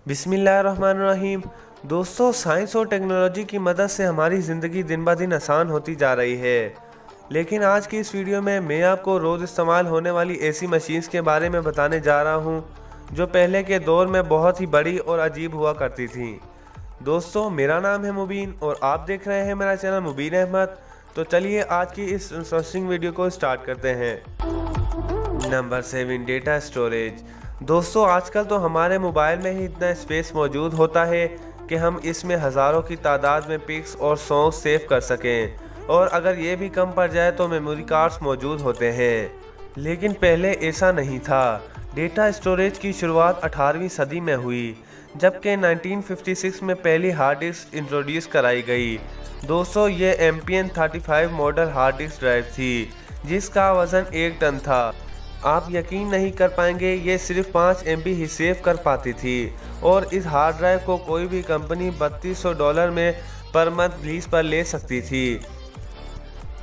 बिस्मिल्लाहिर्रहमानिर्रहीम। दोस्तों, साइंस और टेक्नोलॉजी की मदद से हमारी ज़िंदगी दिन ब दिन आसान होती जा रही है। लेकिन आज की इस वीडियो में मैं आपको रोज़ इस्तेमाल होने वाली ऐसी मशीन्स के बारे में बताने जा रहा हूँ जो पहले के दौर में बहुत ही बड़ी और अजीब हुआ करती थी। दोस्तों, मेरा नाम है मुबीन और आप देख रहे हैं मेरा चैनल मुबीन अहमद। तो चलिए आज की इस इंटरेस्टिंग वीडियो को स्टार्ट करते हैं। Number 7, data storage. दोस्तों, आजकल तो हमारे मोबाइल में ही इतना स्पेस मौजूद होता है कि हम इसमें हज़ारों की तादाद में पिक्स और सॉन्ग सेव कर सकें, और अगर ये भी कम पड़ जाए तो मेमोरी कार्ड्स मौजूद होते हैं। लेकिन पहले ऐसा नहीं था। डेटा स्टोरेज की शुरुआत 18वीं सदी में हुई, जबकि 1956 में पहली हार्ड डिस्क इंट्रोड्यूस कराई गई। दोस्तों, ये MPN 35 model hard disk drive थी जिसका वज़न 1 टन था। आप यकीन नहीं कर पाएंगे, ये सिर्फ 5 MB ही सेव कर पाती थी, और इस हार्ड ड्राइव को कोई भी कंपनी $3200 में पर मंथ लीज पर ले सकती थी।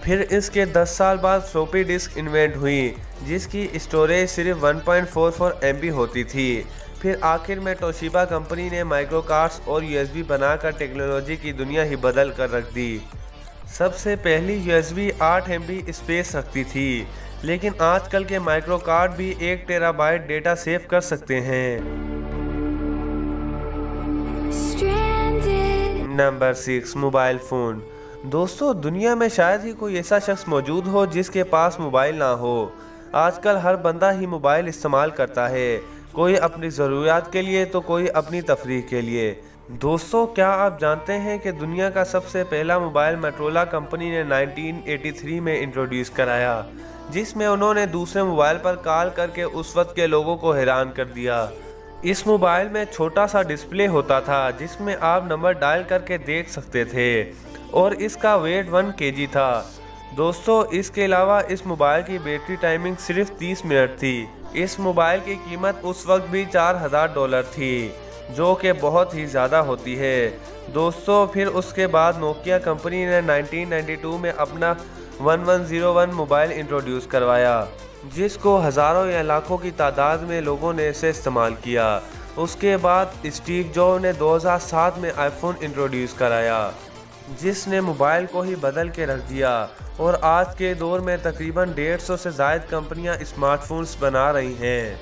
फिर इसके 10 साल बाद फ्लॉपी डिस्क इन्वेंट हुई जिसकी स्टोरेज सिर्फ 1.44 MB होती थी। फिर आखिर में तोशिबा कंपनी ने माइक्रो कार्ड्स और USB बनाकर टेक्नोलॉजी की दुनिया ही बदल कर रख दी। सबसे पहली USB 8 MB स्पेस रखती थी, लेकिन आजकल के माइक्रो कार्ड भी 1 टेराबाइट डेटा सेव कर सकते हैं। Number 6, mobile phone. दोस्तों, दुनिया में शायद ही कोई ऐसा शख्स मौजूद हो जिसके पास मोबाइल ना हो। आजकल हर बंदा ही मोबाइल इस्तेमाल करता है, कोई अपनी ज़रूरियात के लिए तो कोई अपनी तफरीह के लिए। दोस्तों, क्या आप जानते हैं कि दुनिया का सबसे पहला मोबाइल मोटोरोला कंपनी ने 1983 में इंट्रोड्यूस कराया, जिसमें उन्होंने दूसरे मोबाइल पर कॉल करके उस वक्त के लोगों को हैरान कर दिया। इस मोबाइल में छोटा सा डिस्प्ले होता था जिसमें आप नंबर डायल करके देख सकते थे, और इसका वेट 1 kg था। दोस्तों, इसके अलावा इस मोबाइल की बैटरी टाइमिंग सिर्फ 30 मिनट थी। इस मोबाइल की कीमत उस वक्त भी $4000 थी, जो कि बहुत ही ज़्यादा होती है। दोस्तों, फिर उसके बाद नोकिया कंपनी ने 1992 में अपना 1101 मोबाइल इंट्रोड्यूस करवाया, जिसको हज़ारों या लाखों की तादाद में लोगों ने इसे इस्तेमाल किया। उसके बाद स्टीव जॉब ने 2007 में आईफोन इंट्रोड्यूस कराया, जिसने मोबाइल को ही बदल के रख दिया, और आज के दौर में तकरीबन 150 से ज़ायद कंपनियां स्मार्टफोन्स बना रही हैं।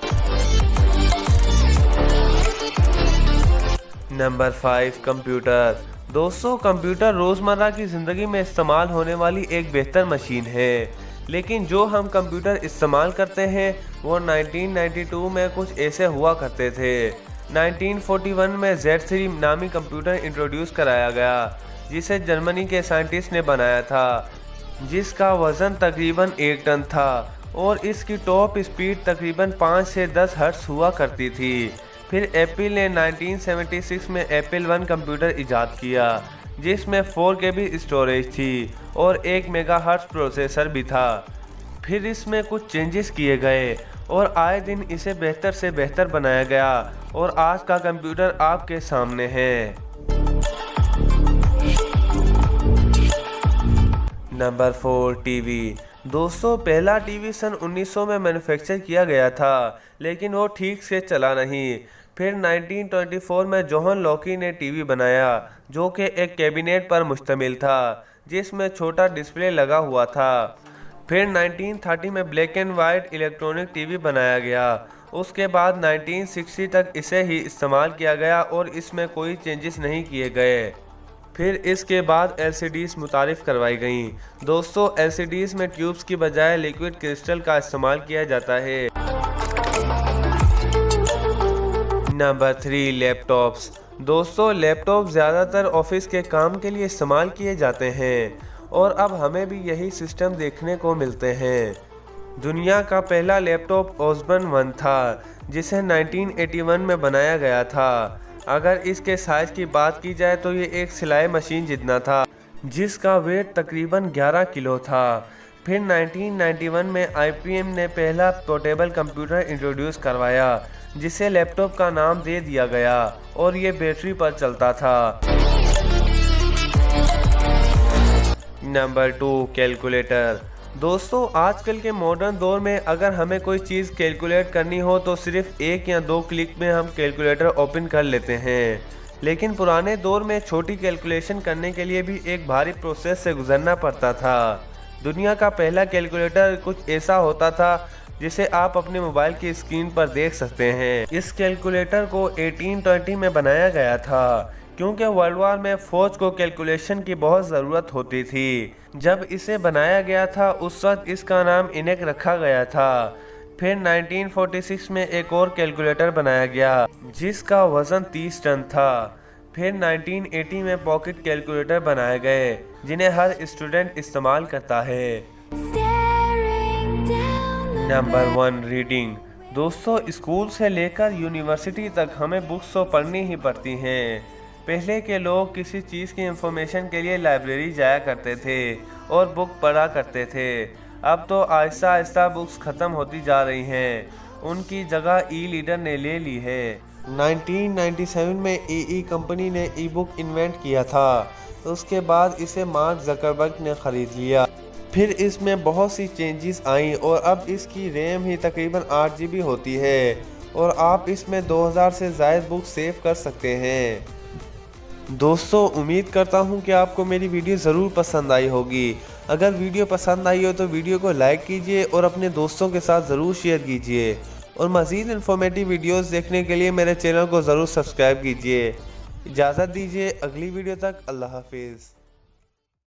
Number 5, computer. दोस्तों, कंप्यूटर रोज़मर्रा की ज़िंदगी में इस्तेमाल होने वाली एक बेहतर मशीन है, लेकिन जो हम कंप्यूटर इस्तेमाल करते हैं वो 1992 में कुछ ऐसे हुआ करते थे। 1941 में Z3 नामी कंप्यूटर इंट्रोड्यूस कराया गया, जिसे जर्मनी के साइंटिस्ट ने बनाया था, जिसका वज़न तकरीबन 1 टन था, और इसकी टॉप स्पीड तकरीबन 5 से 10 हर्ट्ज़ हुआ करती थी। फिर एप्पल ने 1976 में एप्पल 1 कंप्यूटर इजाद किया, जिसमें 4 KB स्टोरेज थी और 1 मेगाहर्ट्ज़ प्रोसेसर भी था। फिर इसमें कुछ चेंजेस किए गए और आए दिन इसे बेहतर से बेहतर बनाया गया, और आज का कंप्यूटर आपके सामने है। Number 4, TV. दोस्तों, पहला टीवी सन 1900 में मैन्युफैक्चर किया गया था, लेकिन वो ठीक से चला नहीं। फिर 1924 में जोहन लॉकी ने टीवी बनाया, जो कि एक कैबिनेट पर मुश्तमिल था जिसमें छोटा डिस्प्ले लगा हुआ था। फिर 1930 में black and white electronic TV बनाया गया। उसके बाद 1960 तक इसे ही इस्तेमाल किया गया और इसमें कोई चेंजेस नहीं किए गए। फिर इसके बाद LCDs मुतारिफ करवाई गईं। दोस्तों, LCDs में ट्यूब्स की बजाय लिक्विड क्रिस्टल का इस्तेमाल किया जाता है। Number 3, laptops. दोस्तों, लैपटॉप ज़्यादातर ऑफिस के काम के लिए इस्तेमाल किए जाते हैं, और अब हमें भी यही सिस्टम देखने को मिलते हैं। दुनिया का पहला लैपटॉप ओसबर्न 1 था, जिसे 1981 में बनाया गया था। अगर इसके साइज़ की बात की जाए तो ये एक सिलाई मशीन जितना था, जिसका वेट तकरीबन 11 किलो था। फिर 1991 में IBM ने पहला पोर्टेबल कंप्यूटर इंट्रोड्यूस करवाया, जिसे लैपटॉप का नाम दे दिया गया, और ये बैटरी पर चलता था। Number 2, calculator. दोस्तों आजकल के मॉडर्न दौर में अगर हमें कोई चीज़ कैलकुलेट करनी हो तो सिर्फ 1 या 2 क्लिक में हम कैलकुलेटर ओपन कर लेते हैं। लेकिन पुराने दौर में छोटी कैलकुलेशन करने के लिए भी एक भारी प्रोसेस से गुजरना पड़ता था। दुनिया का पहला कैलकुलेटर कुछ ऐसा होता था जिसे आप अपने मोबाइल की स्क्रीन पर देख सकते हैं। इस कैलकुलेटर को 1820 में बनाया गया था क्योंकि वर्ल्ड वॉर में फौज को कैलकुलेशन की बहुत ज़रूरत होती थी। जब इसे बनाया गया था उस वक्त इसका नाम इनेक रखा गया था। फिर 1946 में एक और कैलकुलेटर बनाया गया जिसका वजन 30 टन था। फिर 1980 में पॉकेट कैलकुलेटर बनाए गए जिन्हें हर स्टूडेंट इस्तेमाल करता है। Number 1, reading. दोस्तों स्कूल से लेकर यूनिवर्सिटी तक हमें बुक्स तो पढ़नी ही पड़ती हैं। पहले के लोग किसी चीज़ की इंफॉर्मेशन के लिए लाइब्रेरी जाया करते थे और बुक पढ़ा करते थे। अब तो आहिस्ता आहिस्ता बुक्स ख़त्म होती जा रही हैं, उनकी जगह ई रीडर ने ले ली है। 1997 में ई कंपनी ने ई बुक इन्वेंट किया था, तो उसके बाद इसे मार्क ज़करबर्ग ने ख़रीद लिया। फिर इसमें बहुत सी चेंजेस आई और अब इसकी रैम ही तकरीबन 8 GB होती है और आप इसमें 2000 से ज़ायद बुक सेव कर सकते हैं। दोस्तों उम्मीद करता हूं कि आपको मेरी वीडियो ज़रूर पसंद आई होगी। अगर वीडियो पसंद आई हो तो वीडियो को लाइक कीजिए और अपने दोस्तों के साथ ज़रूर शेयर कीजिए और मज़ीद इन्फॉर्मेटिव वीडियोस देखने के लिए मेरे चैनल को ज़रूर सब्सक्राइब कीजिए। इजाज़त दीजिए, अगली वीडियो तक अल्लाह हाफिज़।